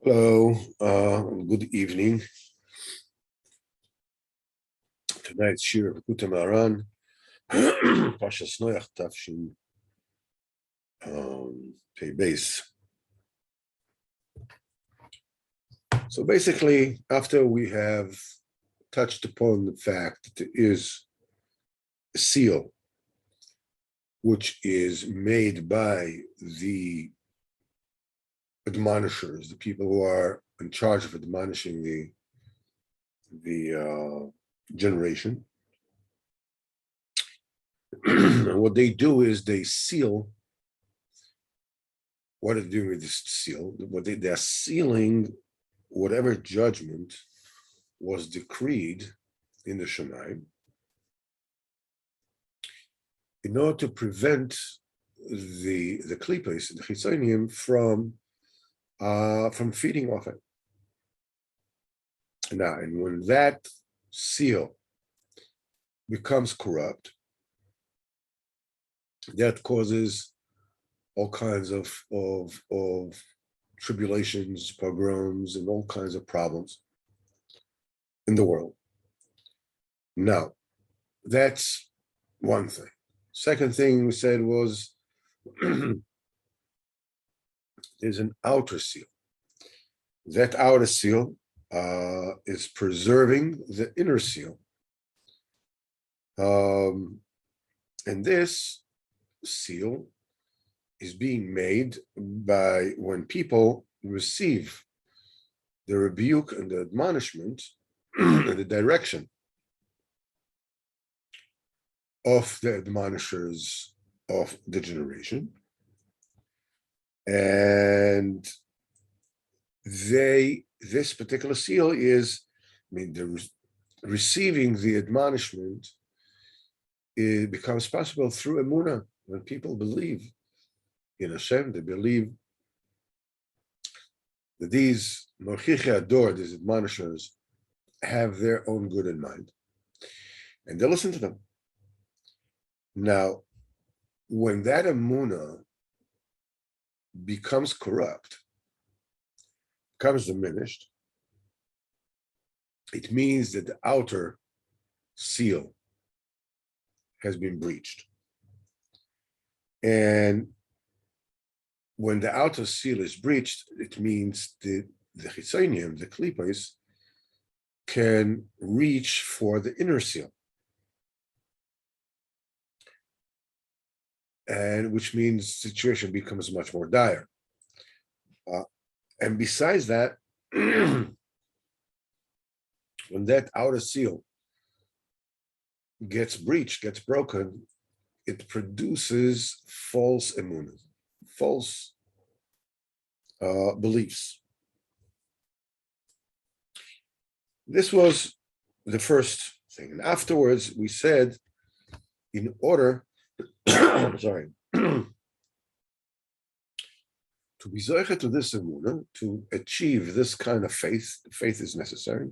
Hello, good evening. Tonight's Shir of Likutey Moharan, Pashas Noach Tafshin Pei Beis. So basically, after we have touched upon the fact that there is a seal which is made by the admonishers, the people who are in charge of admonishing the generation. And what they do is they seal. What are they doing with this seal? They're sealing whatever judgment was decreed in the Shemaim in order to prevent the klipos, the chitzonium, from feeding off it. Now, and when that seal becomes corrupt, that causes all kinds of tribulations, pogroms, and all kinds of problems in the world. Now, that's one thing. Second thing we said was there's an outer seal. That outer seal is preserving the inner seal. And this seal is being made by when people receive the rebuke and the admonishment and the direction of the admonishers of the generation. And this particular seal is, receiving the admonishment, it becomes possible through emunah. When people believe in Hashem, they believe that these morchichei ador, these admonishers, have their own good in mind, and they listen to them. Now, when that emunah becomes corrupt, becomes diminished, it means that the outer seal has been breached. And when the outer seal is breached, it means the chitzonium, the klipos, can reach for the inner seal. And which means the situation becomes much more dire. And besides that, when that outer seal gets breached, gets broken, it produces false emunah, false beliefs. This was the first thing. And afterwards, we said, in order, sorry, to be zoche to this emunah, to achieve this kind of faith is necessary.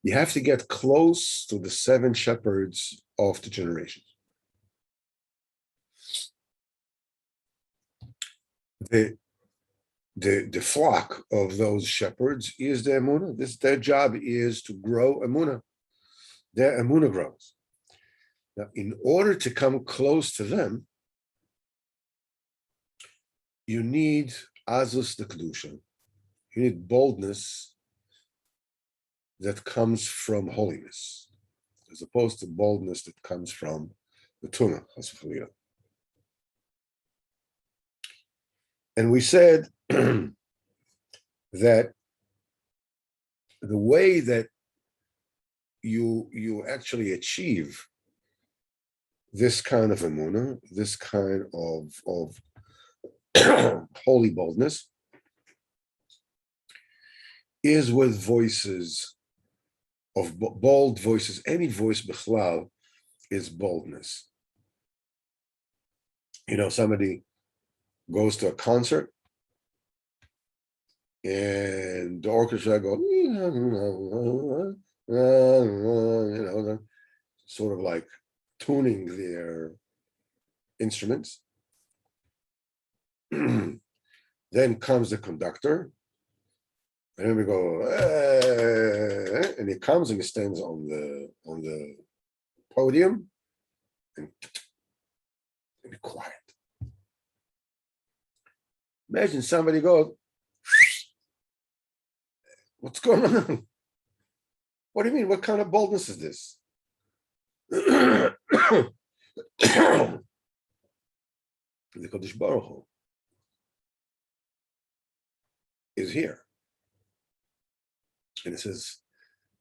You have to get close to the 7 shepherds of the generation. The flock of those shepherds is the emunah. Their job is to grow emunah. Their emunah grows. Now, in order to come close to them, you need azus the kedusha. You need boldness that comes from holiness, as opposed to boldness that comes from the tuna. And we said that the way that you actually achieve this kind of emunah, this kind of holy boldness, is with voices of bold voices. Any voice bichlal is boldness. Somebody goes to a concert and the orchestra goes, sort of like tuning their instruments. Then comes the conductor And then we go, and he comes and he stands on the podium and be quiet. Imagine somebody goes, what's going on? What do you mean? What kind of boldness is this? The Kodesh Baruch Hu is here. And it says,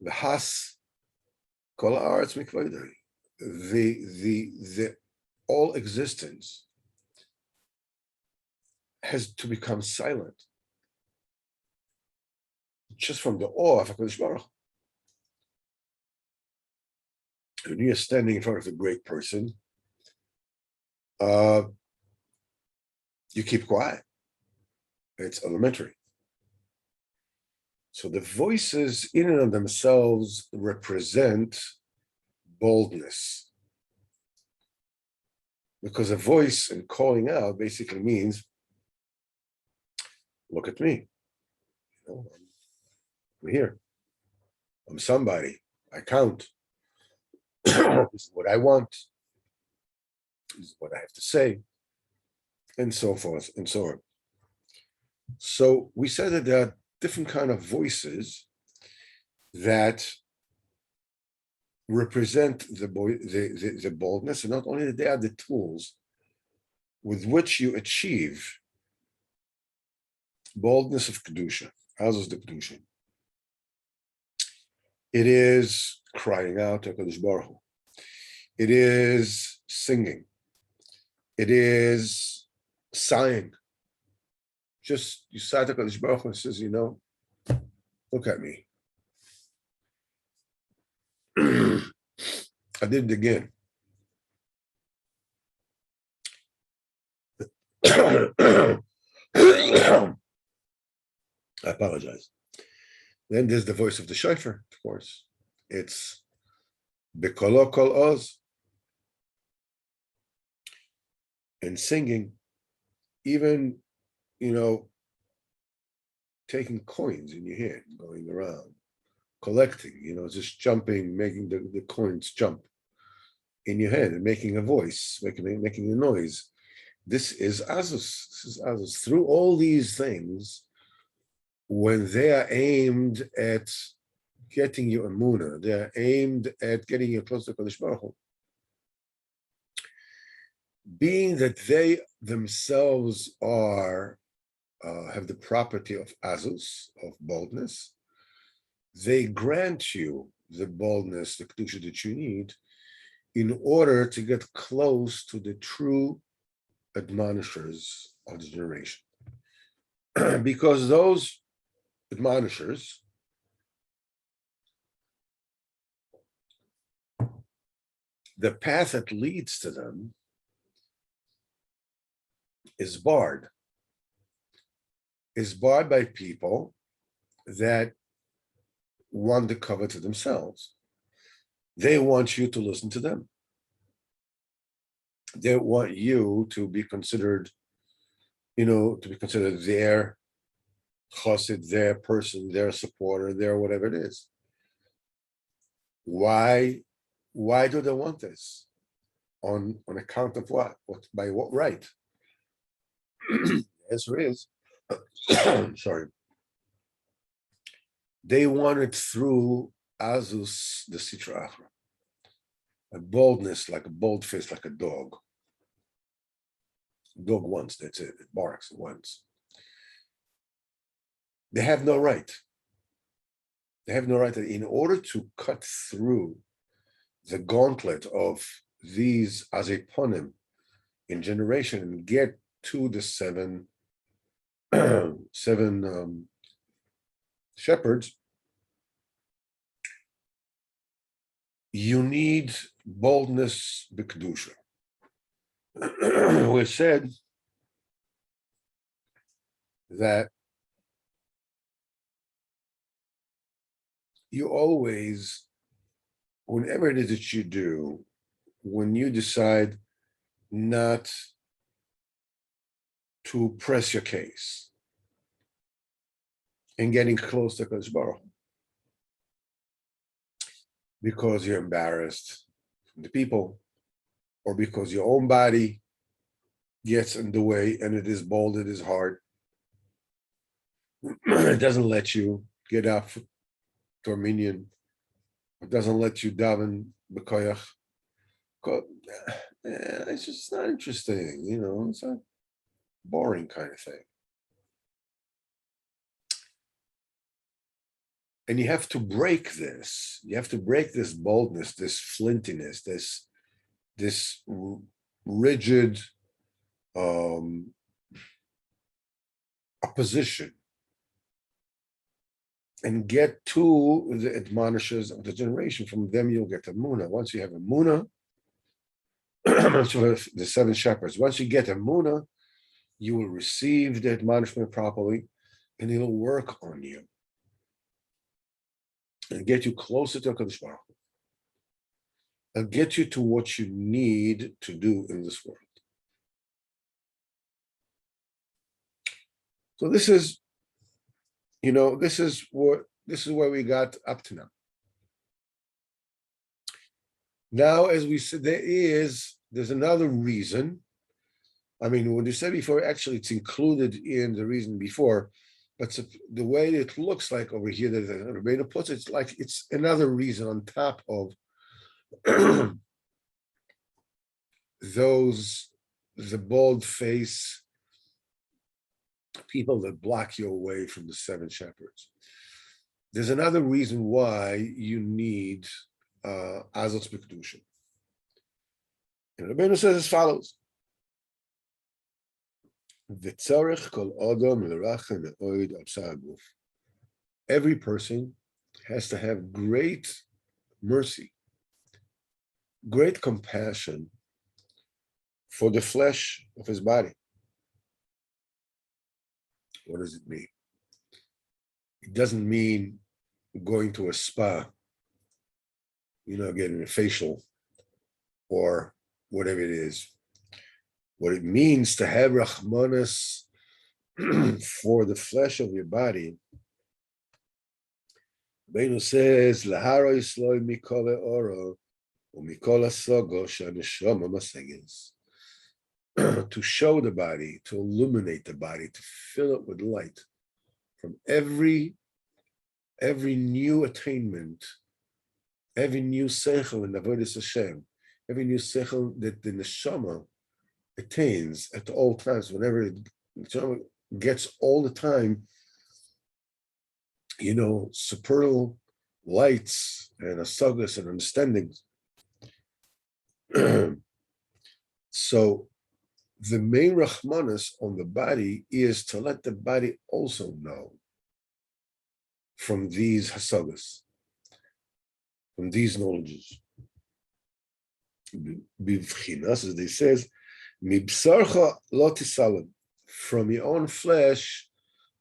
V'has kol haaretz mikvodei. The all existence has to become silent just from the awe of HaKadosh Baruch Hu. When you're standing in front of a great person, you keep quiet. It's elementary. So the voices in and of themselves represent boldness. Because a voice and calling out basically means, look at me. You know, I'm here. I'm somebody. I count. This is what I want. This is what I have to say. And so forth and so on. So we said that there are different kind of voices that represent the boldness, and not only that, they are the tools with which you achieve boldness of Kedusha. Azus the Kedusha. It is crying out to HaKadosh Baruch Hu. It is singing. It is sighing. Just you sigh to HaKadosh Baruch Hu and says, you know, look at me. I did it again. I apologize. Then there's the voice of the shofar, of course. It's Bekolo Kol Oz. And singing, even, you know, taking coins in your hand, going around, collecting, you know, just jumping, making the coins jump in your hand and making a voice, making a noise. This is Azus. This is Azus. Through all these things, when they are aimed at getting you emunah, they are aimed at getting you close to Kodesh Baruch Hu. Being that they themselves are have the property of Azus, of boldness, they grant you the boldness, the kedusha that you need in order to get close to the true admonishers of the generation. Because those admonishers the path that leads to them is barred by people that want the cover to themselves. They want you to listen to them. They want you to be considered, you know, to be considered their chassid, their person, their supporter, their whatever it is. Why do they want this? On account of what? By what right? The answer is, sorry, they want it through Azus, the Sitra Achra. A boldness, like a bold fist, like a dog. Dog wants, that's it. It barks once. They have no right. They have no right. In order to cut through the gauntlet of these azeponim in generation and get to the seven shepherds, you need boldness b'kedusha. We said that you always, whenever it is that you do, when you decide not to press your case, and getting close to Kadosh Baruch Hu. Because you're embarrassed from the people, or because your own body gets in the way and it is bold, it is hard. It doesn't let you get up to a minyan. It doesn't let you daven b'koyach. It's just not interesting, it's a boring kind of thing. And you have to break this. You have to break this boldness, this flintiness, this rigid opposition, and get to the admonishers of the generation. From them, you'll get Emunah. Once you have Emunah, the 7 shepherds. Once you get Emunah, you will receive the admonishment properly, and it'll work on you and get you closer to HaKadosh Baruch Hu, and get you to what you need to do in this world. So this is where we got up to now. Now, as we said, there's another reason. I mean, when you said before, actually it's included in the reason before, but the way it looks like over here that Rabbeinu puts it, it's like it's another reason on top of the bold face people that block you away from the 7 shepherds. There's another reason why you need Azot B'Kedusha. And Rabbeinu says as follows: every person has to have great mercy, great compassion for the flesh of his body. What does it mean? It doesn't mean going to a spa, getting a facial or whatever it is. What it means to have Rahmanas for the flesh of your body, Rabbeinu says, Laharo Yisloi Mikole Oro Umikola Sogo Shaneshama Maseges. To show the body, to illuminate the body, to fill it with light from every new attainment, every new seichel in Avodas Hashem, every new seichel that the neshama attains at all times, whenever it gets all the time, supernal lights and asagas and understandings. So the main Rahmanas on the body is to let the body also know from these hasagas, from these knowledges. Bivchinas, as they says, Mibsarcha lo tisalim, from your own flesh,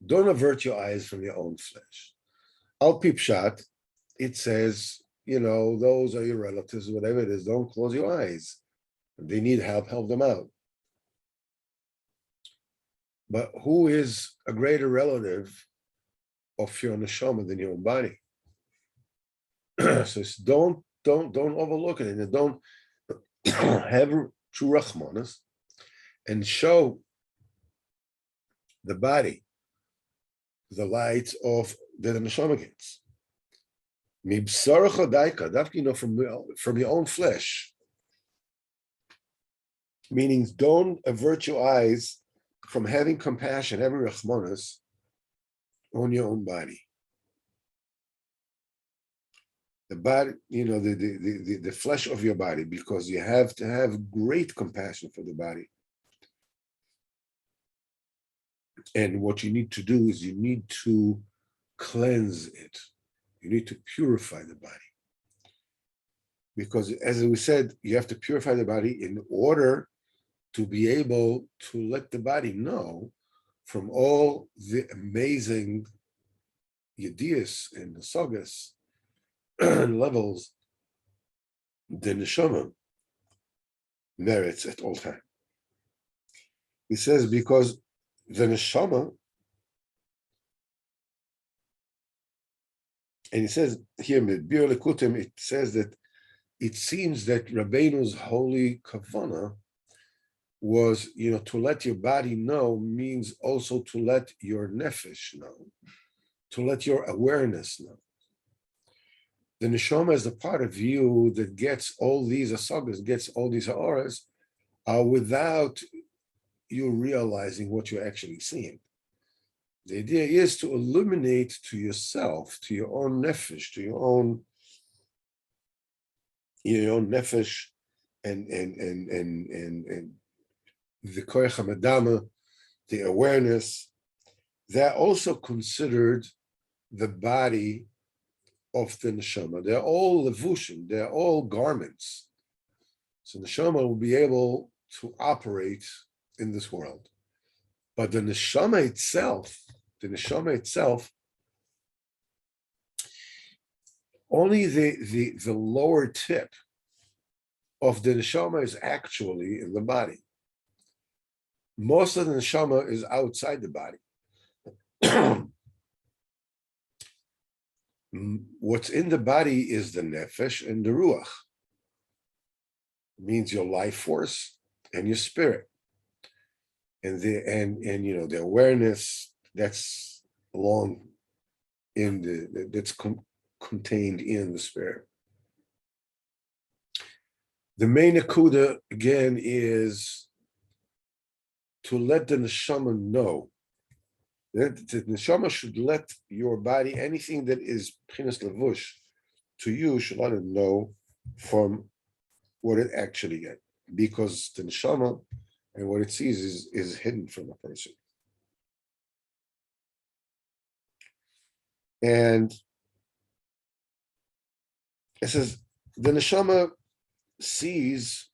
don't avert your eyes from your own flesh. Al pipshat, it says, those are your relatives, whatever it is, don't close your eyes. If they need help them out. But who is a greater relative of your neshama than your own body? So don't overlook it, and don't have true rachmanas and show the body the light of the neshama gets. From your own flesh, meaning don't avert your eyes from having compassion, having rachmanas on your own body. The body, the flesh of your body, because you have to have great compassion for the body. And what you need to do is you need to cleanse it. You need to purify the body. Because as we said, you have to purify the body in order to be able to let the body know from all the amazing yedias and the sagas and levels the neshama merits at all time. He says because the neshama And it says here, it says that it seems that Rabbeinu's holy kavana was, to let your body know means also to let your nefesh know, to let your awareness know. The neshama is the part of you that gets all these asagas, gets all these ha'aras, without you realizing what you're actually seeing. The idea is to illuminate to yourself, to your own nefesh, to your own nefesh, and the koyach hamadama, the awareness. They're also considered the body of the neshama. They're all levushim. They're all garments. So neshama will be able to operate in this world, but the neshama itself, only the lower tip of the neshama is actually in the body. Most of the neshama is outside the body. What's in the body is the nefesh and the ruach. It means your life force and your spirit, and the awareness that's contained in the spirit. The main akuda again is to let the neshama know. The neshama should let your body, anything that is pchinas levush to you, should let it know from what it actually gets, because the neshama and what it sees is hidden from a person. And it says the neshama sees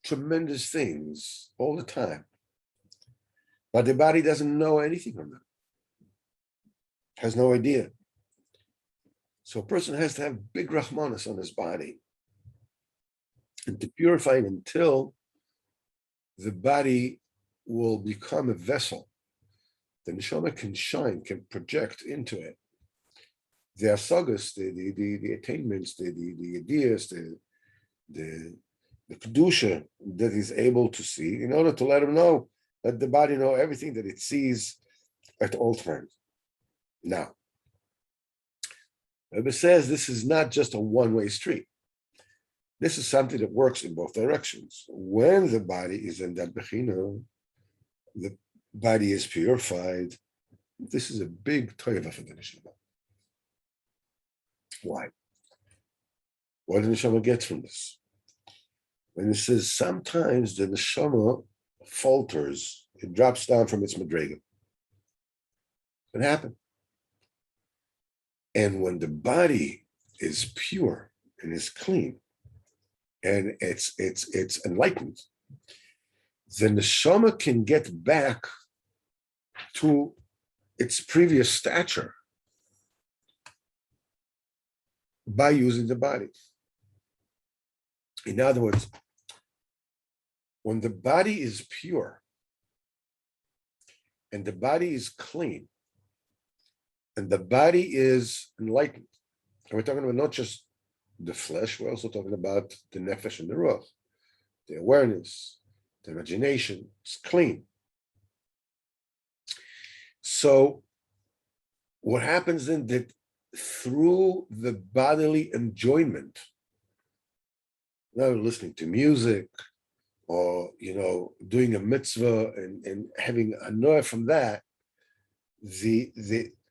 tremendous things all the time, but the body doesn't know anything from them, has no idea. So a person has to have big rahmanas on his body and to purify it until the body will become a vessel. The neshama can shine, can project into it. The asagas, the attainments, the ideas, the kedusha that is able to see, in order to let him know, let the body know everything that it sees at all times. Now, Rebbe says this is not just a one-way street. This is something that works in both directions. When the body is in that bechina, the body is purified. This is a big toiva for the neshama. Why? What the neshama gets from this? When it says sometimes the neshama falters, it drops down from its madrega. It happened. And when the body is pure and is clean and it's enlightened, the neshama can get back to its previous stature by using the body. In other words, when the body is pure and the body is clean and the body is enlightened, and we're talking about not just the flesh, we're also talking about the nefesh and the ruach, the awareness, the imagination, it's clean. So what happens then that through the bodily enjoyment, now listening to music or doing a mitzvah and having a noah from that,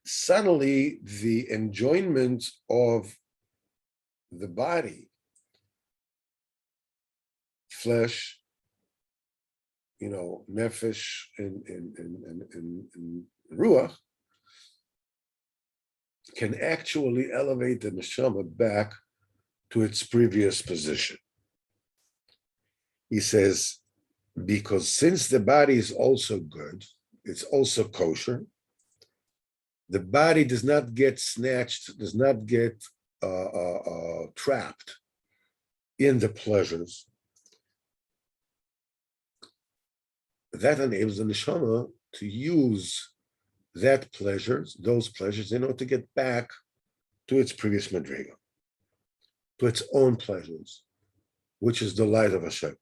suddenly the enjoyment of the body, flesh, nefesh and ruach, can actually elevate the neshama back to its previous position. He says, because since the body is also good, it's also kosher, the body does not get snatched, does not get trapped in the pleasures. That enables the neshama to use those pleasures in order to get back to its previous madriga, to its own pleasures, which is the light of Hashem.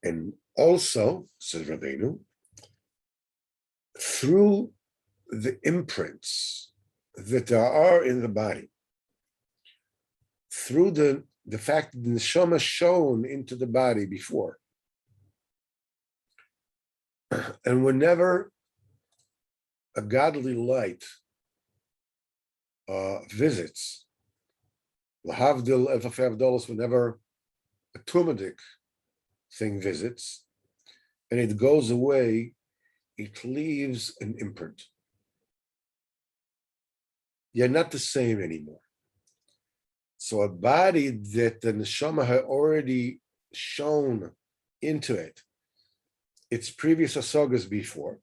And also, says Rabbeinu, through the imprints that there are in the body, through the fact that the neshama shone into the body before, and whenever a godly light visits, l'havdil elfafei avdolos, whenever a tumadik thing visits, and it goes away, it leaves an imprint. You're not the same anymore. So a body that the neshama had already shown into it, its previous asagas before,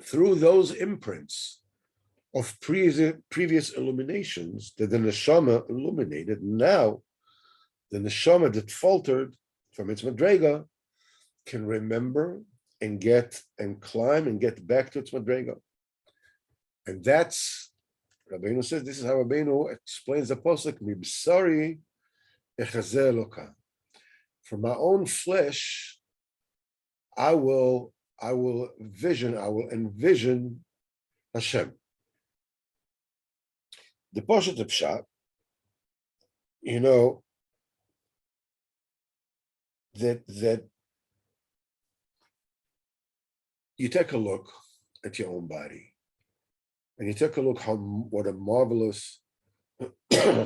through those imprints of previous illuminations that the neshama illuminated, now the neshama that faltered from its madrega can remember and climb and get back to its madrega. And that's, Rabbeinu says, this is how Rabbeinu explains the pasuk, Mibsari echazeh Eloka. From my own flesh, I will envision Hashem. The Poshet of Pshat, that you take a look at your own body, and you take a look what a marvelous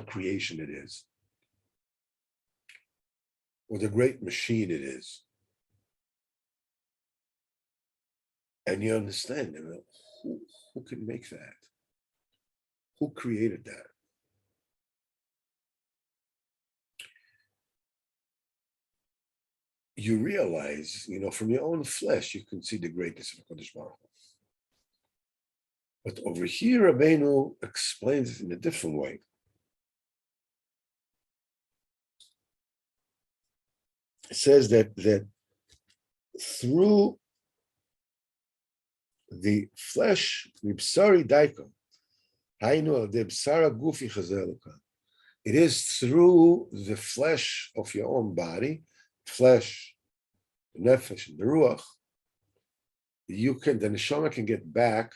creation it is, what a great machine it is, and you understand, who can make that? Who created that? You realize, from your own flesh, you can see the greatness of HaKadosh Baruch Hu. But over here, Rabbeinu explains it in a different way. It says that through the flesh, mibsari daika, hainu de bsara gufi chazeluka. It is through the flesh of your own body, flesh, the nefesh, and the ruach, the neshama can get back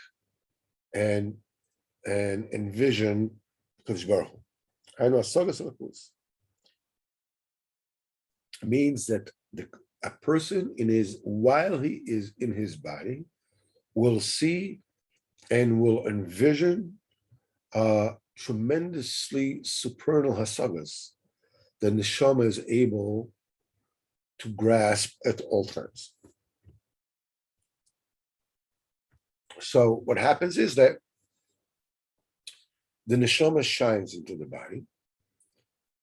and envision Kadosh Baruch Hu. Hainu asagas alakus means that a person while he is in his body will see and will envision tremendously supernal hasagas that neshama is able to grasp at all times. So what happens is that the neshama shines into the body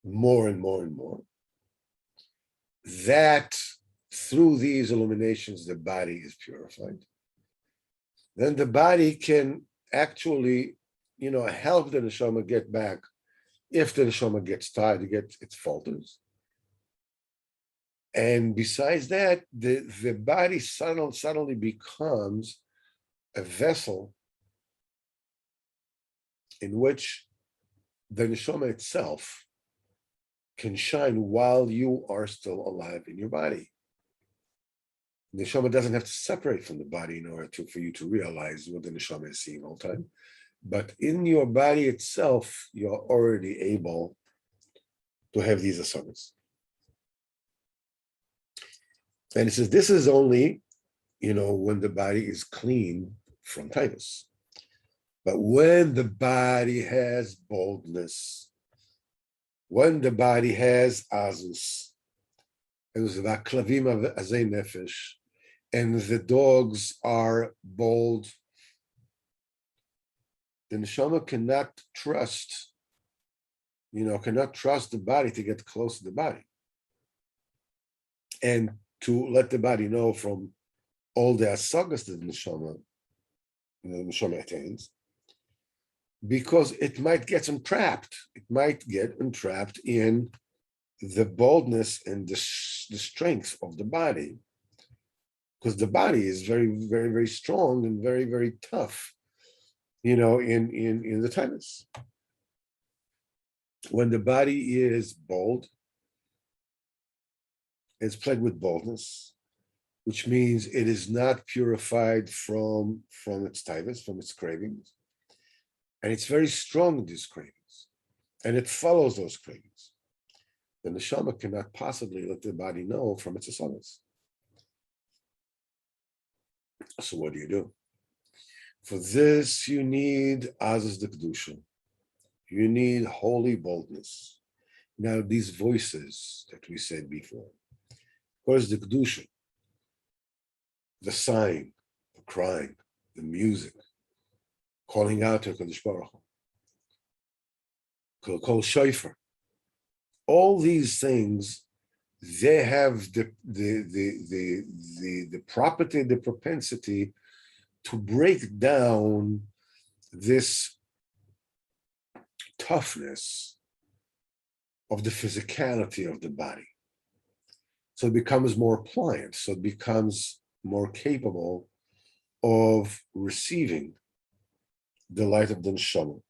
more and more and more. That through these illuminations, the body is purified. Then the body can actually, help the neshama get back. If the neshama gets tired, it falters. And besides that, the body suddenly becomes a vessel in which the neshama itself can shine while you are still alive in your body. The neshama doesn't have to separate from the body in order for you to realize what the neshama is seeing all the time. But in your body itself, you're already able to have these asagas. And it says this is only, when the body is clean from tivus. But when the body has boldness, when the body has azus, and the dogs are bold, the neshama cannot trust the body to get close to the body and to let the body know from all the asagas that the neshama attains, because it might get entrapped. It might get entrapped in the boldness and the strength of the body, because the body is very, very, very strong and very, very tough. in the timeless. When the body is bold, it's plagued with boldness, which means it is not purified from its tivus, from its cravings, and it's very strong in these cravings, and it follows those cravings. The neshama cannot possibly let the body know from its asanas. So what do? For this, you need azaz de kedusha. You need holy boldness. Now, these voices that we said before, of course, the kedusha, the sighing, the crying, the music, calling out to Kadosh Baruch Hu, kol shofar. All these things, they have the property, the propensity to break down this toughness of the physicality of the body. So it becomes more pliant, so it becomes more capable of receiving the light of the neshama.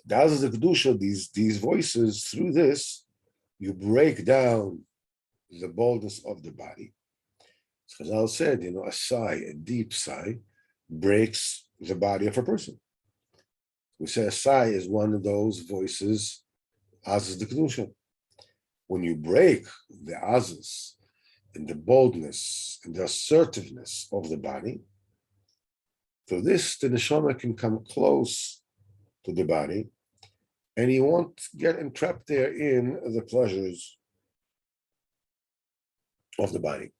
That's the kedusha, these voices, through this, you break down the boldness of the body. As Chazal said, a sigh, a deep sigh, breaks the body of a person. We say a sigh is one of those voices, azaz the kedusha. When you break the azaz and the boldness and the assertiveness of the body, through this, the neshama can come close to the body, and he won't get entrapped there in the pleasures of the body.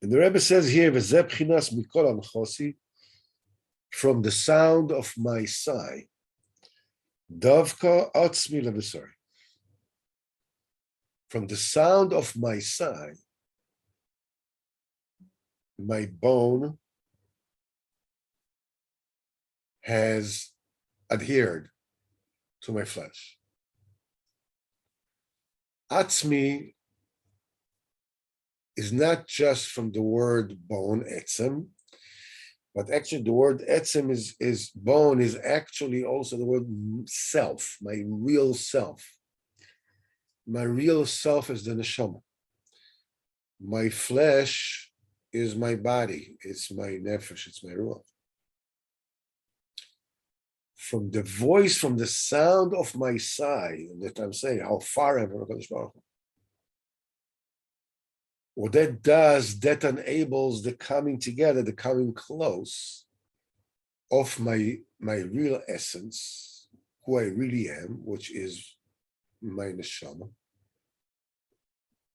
And the Rebbe says here, "V'zeh b'chinas mikol amchosi," from the sound of my sigh, davka atzmi lebesari. From the sound of my sigh, my bone has adhered to my flesh. Atzmi is not just from the word bone, etzem, but actually the word etzem is bone, is actually also the word self, my real self. My real self is the neshama. My flesh is my body, it's my nefesh, it's my ruach. From the voice, from the sound of my sigh, that I'm saying, how far am I from Kadosh Baruch Hu? What that does, that enables the coming together, the coming close of my real essence, who I really am, which is my neshama.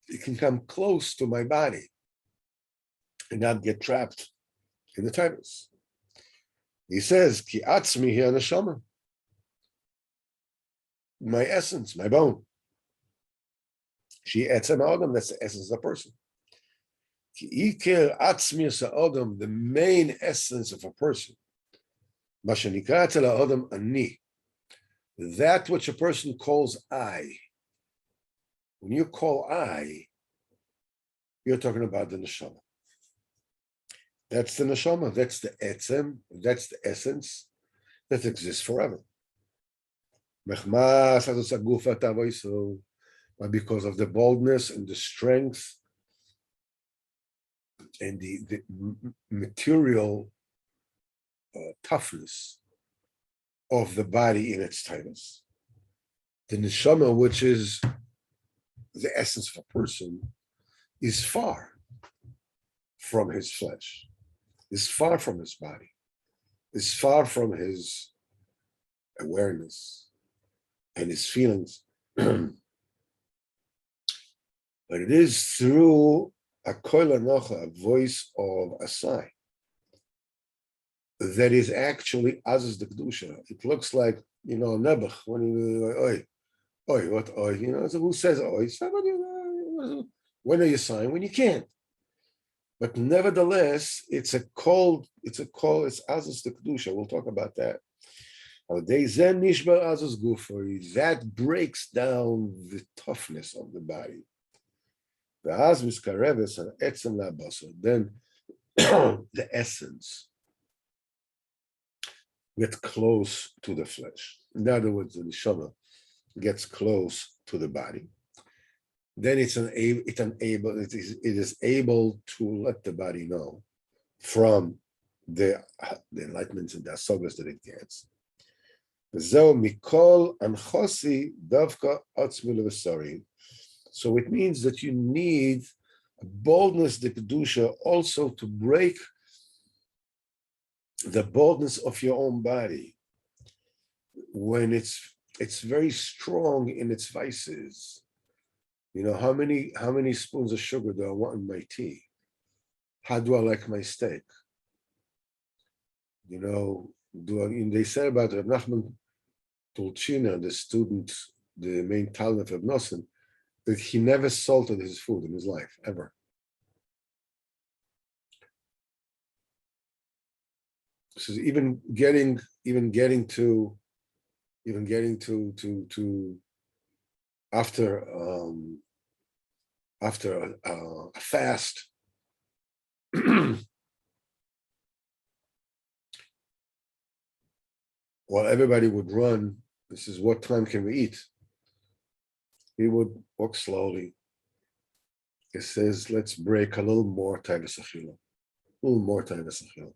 It can come close to my body and not get trapped in the tightness. He says, Ki atzmi hi neshama, my essence, my bone. She etzem adam, that's the essence of a person. Ki iker atzmi adam, the main essence of a person. Mashanikra etzel adam ani, that which a person calls I. When you call I, you're talking about the neshama. That's the neshama, that's the etzem, that's the essence that exists forever. But because of the boldness and the strength and the material toughness of the body in its tightness, the neshama, which is the essence of a person, is far from his flesh, is far from his body, is far from his awareness and his feelings. But it is through a koil anocha, a voice of a sigh, that is actually azaz the kedusha. It looks like, nebuch, when you oi, what oi, so who says oi? Somebody, when are you sighing? When you can't. But nevertheless, it's azaz the kedusha. We'll talk about that. That breaks down the toughness of the body. ואז מתקרבת העצם לבשר. Then the essence gets close to the flesh. In other words, the neshama gets close to the body. Then it is able to let the body know from the enlightenment and the asogas that it gets. So it means that you need a boldness, the kedusha, also to break the boldness of your own body when it's very strong in its vices. You know, how many spoons of sugar do I want in my tea? How do I like my steak? You know, they said about Reb Nachman Tulchina, the student, the main talent of Reb Nosson, that he never salted his food in his life, ever. So even getting to after a fast, while everybody would run, this is what time can we eat? He would walk slowly. He says, let's break a little more taivas achila, a little more taivas achila.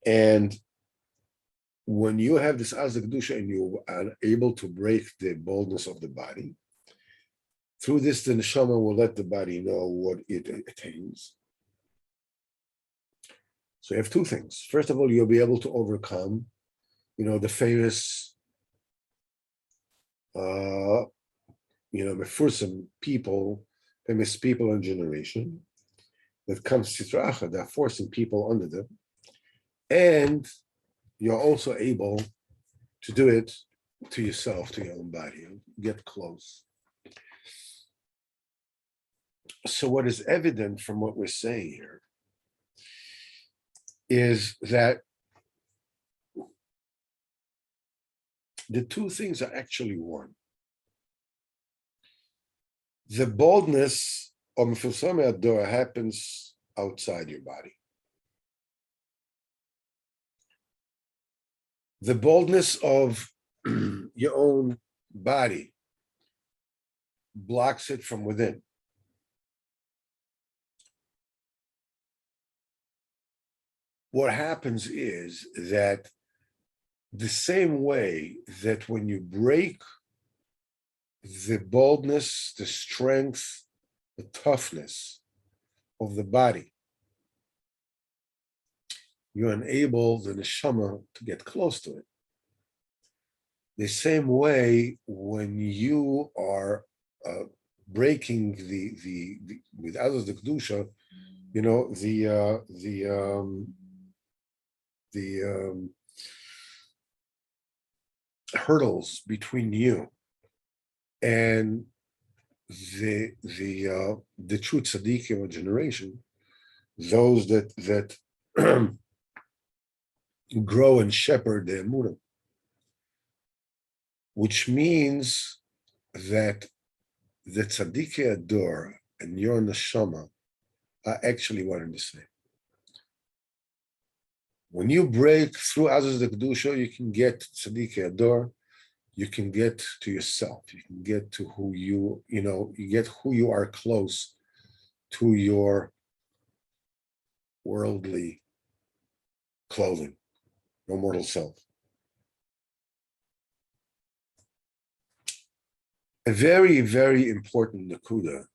And when you have this azak dusha and you are able to break the boldness of the body, through this the neshama will let the body know what it attains. So you have two things. First of all, you'll be able to overcome, the famous, mefursum people, famous people and generation that comes sitracha, they're forcing people under them. And you're also able to do it to yourself, to your own body, get close. So what is evident from what we're saying here is that the two things are actually one. The boldness of Mefusame Ador happens outside your body. The boldness of your own body blocks it from within. What happens is that the same way that when you break the boldness, the strength, the toughness of the body, you enable the neshama to get close to it. The same way, when you are breaking the with others the kedusha, the hurdles between you and the true tzaddikim of generation, those that grow and shepherd the emunah, which means that the tzaddikei ador and your neshama are actually one and the same. When you break through Azaz the Kedusha, you can get Tzadikei Ador, you can get to yourself, you can get to who you get who you are close to your worldly clothing, your mortal self. A very, very important nakuda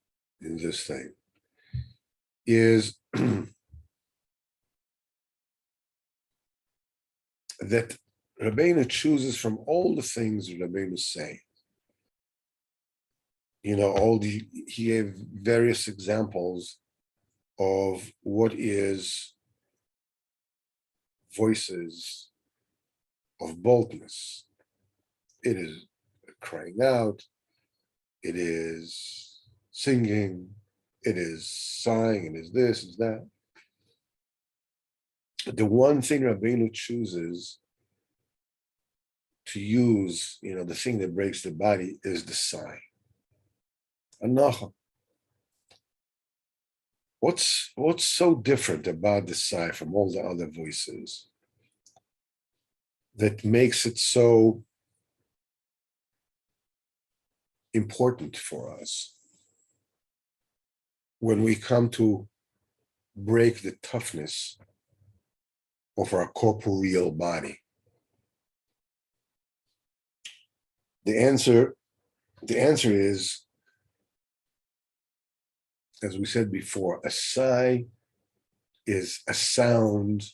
in this thing is that Rabbeinu chooses from all the things Rabbeinu say. He gave various examples of what is voices of boldness. It is crying out, it is singing, it is sighing, it is this, it is that. The one thing Rabbeinu chooses to use, the thing that breaks the body is the sigh. Anacha. What's so different about the sigh from all the other voices that makes it so important for us when we come to break the toughness of our corporeal body? The answer is, as we said before, a sigh is a sound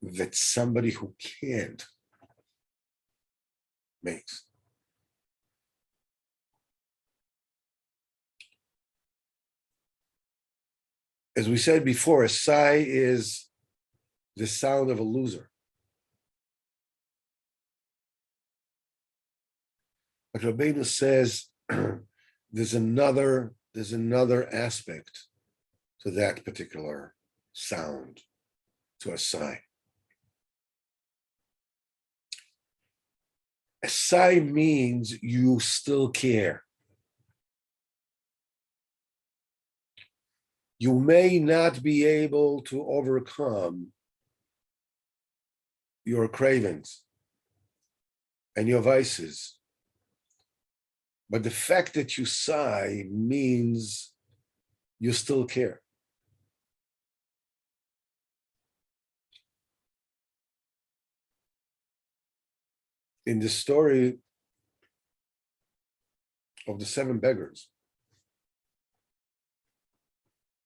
that somebody who can't makes. As we said before, a sigh is the sound of a loser. But Rabbeinu says there's another aspect to that particular sound, to a sigh. A sigh means you still care. You may not be able to overcome your cravings and your vices, but the fact that you sigh means you still care. In the story of the 7 beggars,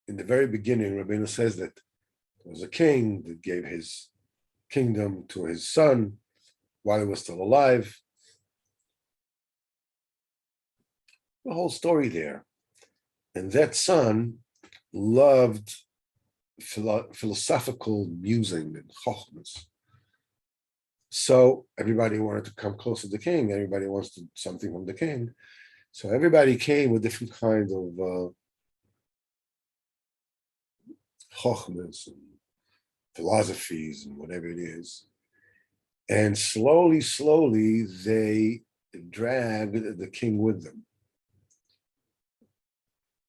in the very beginning, Rabbeinu says that there was a king that gave his kingdom to his son while he was still alive. The whole story there. And that son loved philosophical musing and chokhmas. So everybody wanted to come close to the king. Everybody wants something from the king. So everybody came with different kinds of chokhmas and philosophies and whatever it is. And slowly, they dragged the king with them.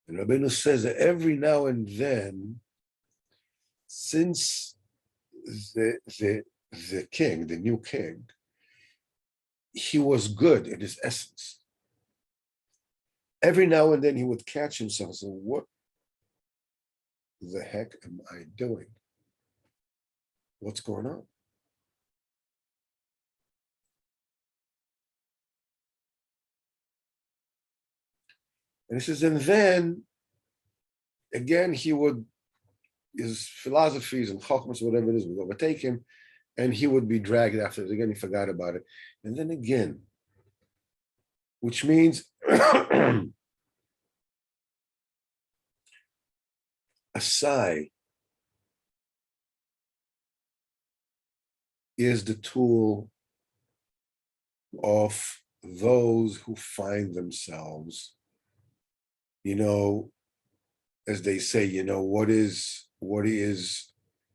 And Rabbeinu says that every now and then, since the king, the new king, he was good in his essence, every now and then he would catch himself and say, what the heck am I doing? What's going on? And he says, and then again, his philosophies and chokhmas, whatever it is, would overtake him, and he would be dragged after it. Again, he forgot about it. And then again, which means a sigh is the tool of those who find themselves, as they say, what is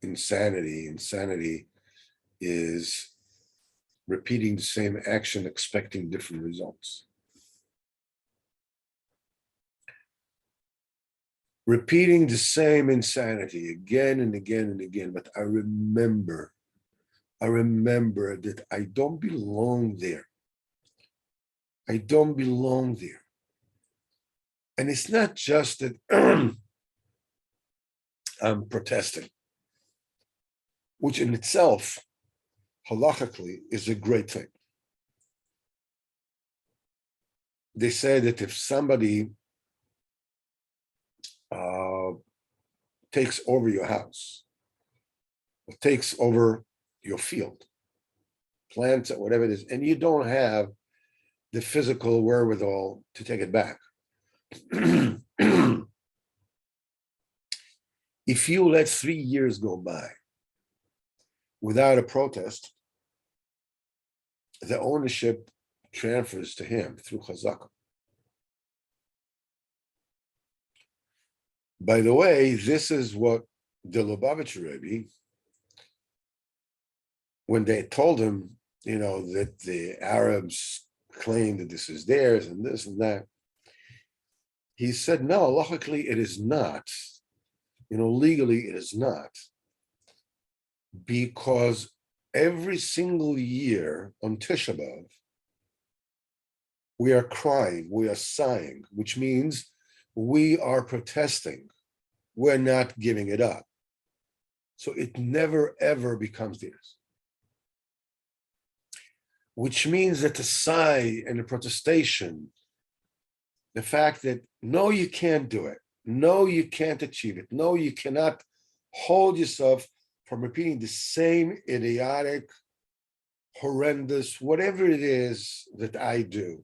insanity? Insanity is repeating the same action, expecting different results. Repeating the same insanity again and again and again. But I remember that I don't belong there. I don't belong there. And it's not just that I'm protesting, which in itself, halachically, is a great thing. They say that if somebody takes over your house, or takes over your field, plants it, whatever it is, and you don't have the physical wherewithal to take it back, if you let 3 years go by without a protest, the ownership transfers to him through chazakah. By the way, this is what the Lubavitcher Rebbe, when they told him, that the Arabs claim that this is theirs and this and that, He said, no, halachically it is not. Legally it is not. Because every single year on Tisha B'Av, we are crying, we are sighing, which means we are protesting. We're not giving it up. So it never, ever becomes theirs. Which means that the sigh and the protestation, the fact that, no, you can't do it. No, you can't achieve it. No, you cannot hold yourself from repeating the same idiotic, horrendous, whatever it is that I do.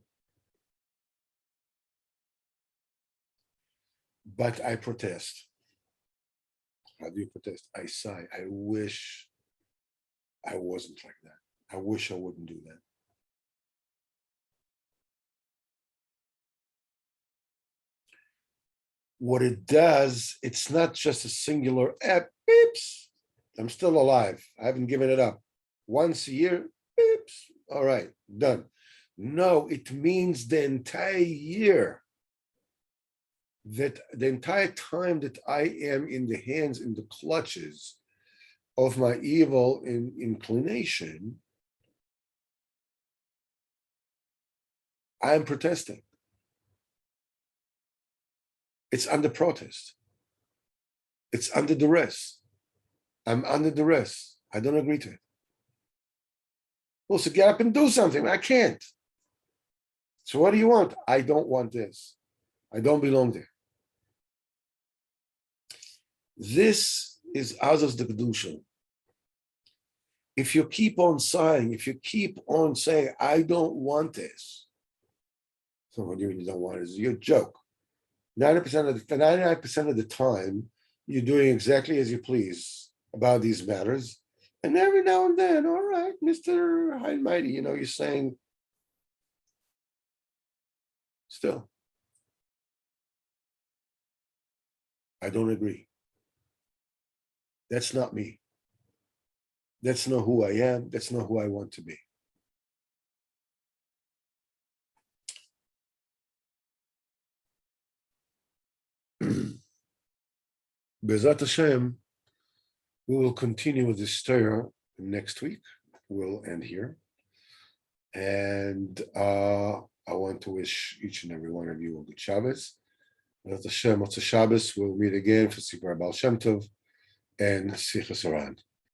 But I protest. How do you protest? I sigh. I wish I wasn't like that. I wish I wouldn't do that. What it does, it's not just a singular, beeps, I'm still alive. I haven't given it up. Once a year, beeps, all right, done. No, it means the entire year, that the entire time that I am in the hands, in the clutches of my evil inclination, I'm protesting. It's under protest. It's under duress. I'm under duress. I don't agree to it. Well, so get up and do something. I can't. So what do you want? I don't want this. I don't belong there. This is Azaz the Kedusha. If you keep on sighing, if you keep on saying, I don't want this. So what do you mean you don't want it? It's your joke. 99% of the time, you're doing exactly as you please about these matters. And every now and then, all right, Mr. High and Mighty, you're saying, still, I don't agree. That's not me. That's not who I am. That's not who I want to be. Bezat Hashem, we will continue with this Torah next week. We'll end here. And I want to wish each and every one of you a good Shabbos. Bezat Hashem, Motzei Shabbos, we'll meet again for Sipur Baal Shem Tov and Sichas Haran.